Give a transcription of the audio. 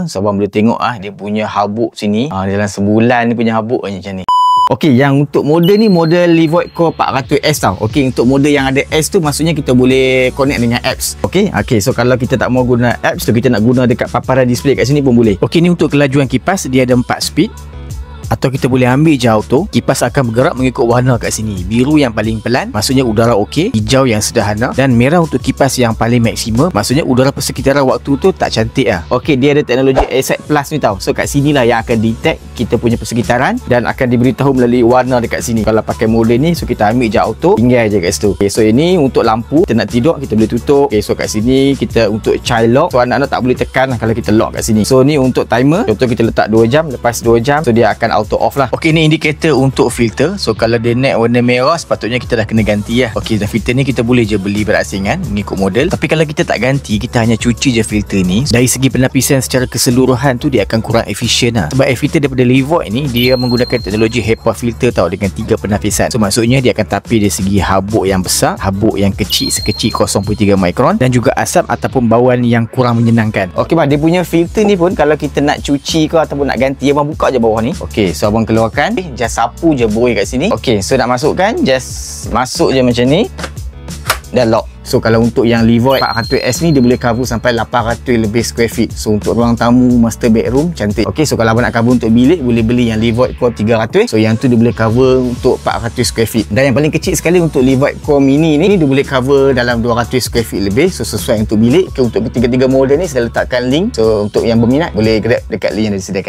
So abang boleh tengok dia punya habuk sini. Dalam sebulan dia punya habuk macam ni. Okey, yang untuk model ni model Levoit Core 400S tau. Okey, untuk model yang ada S tu maksudnya kita boleh connect dengan apps. Okey, so kalau kita tak mau guna apps tu, kita nak guna dekat paparan display kat sini pun boleh. Okey, ni untuk kelajuan kipas, dia ada 4 speed. Atau kita boleh ambil je auto. Kipas akan bergerak mengikut warna kat sini. Biru yang paling pelan, maksudnya udara okey. Hijau yang sederhana. Dan merah untuk kipas yang paling maksimum, maksudnya udara persekitaran waktu tu tak cantik lah. Okey, dia ada teknologi Asset Plus ni tau. So kat sini lah yang akan detect kita punya persekitaran dan akan diberitahu melalui warna dekat sini. Kalau pakai model ni, so kita ambil je auto, tinggal je kat situ. Okay, so ini untuk lampu, kita nak tidur kita boleh tutup. Okay, so kat sini kita untuk child lock, so anak-anak tak boleh tekan lah kalau kita lock kat sini. So ni untuk timer, contoh kita letak 2 jam, lepas 2 jam so dia akan auto off lah. Okey, ni indikator untuk filter. So kalau dia naik warna merah, sepatutnya kita dah kena ganti lah. Okey, dan filter ni kita boleh je beli berasingan mengikut model. Tapi kalau kita tak ganti, kita hanya cuci je filter ni, dari segi penapisan secara keseluruhan tu dia akan kurang efisien lah. Sebab filter daripada Levoit ni dia menggunakan teknologi HEPA filter tau, dengan 3 penapisan. So maksudnya dia akan tapi dari segi habuk yang besar, habuk yang kecil sekecil 0.3 mikron, dan juga asap ataupun bauan yang kurang menyenangkan. Okey bang, dia punya filter ni pun kalau kita nak cuci ke ataupun nak ganti, abang buka je bawah ni. Okey, so abang keluarkan, just sapu je buih kat sini. Okey, so nak masukkan, just masuk je macam ni dan lock. So kalau untuk yang Levoit 400S ni, dia boleh cover sampai 800 lebih square feet. So untuk ruang tamu, master bedroom, cantik. Okey, so kalau abang nak cover untuk bilik, boleh beli yang Levoit Core 300. So yang tu dia boleh cover untuk 400 square feet. Dan yang paling kecil sekali untuk Levoit Core Mini ni, dia boleh cover dalam 200 square feet lebih. So sesuai untuk bilik. Untuk ketiga-tiga model ni saya letakkan link. So untuk yang berminat, boleh grab dekat link yang disediakan.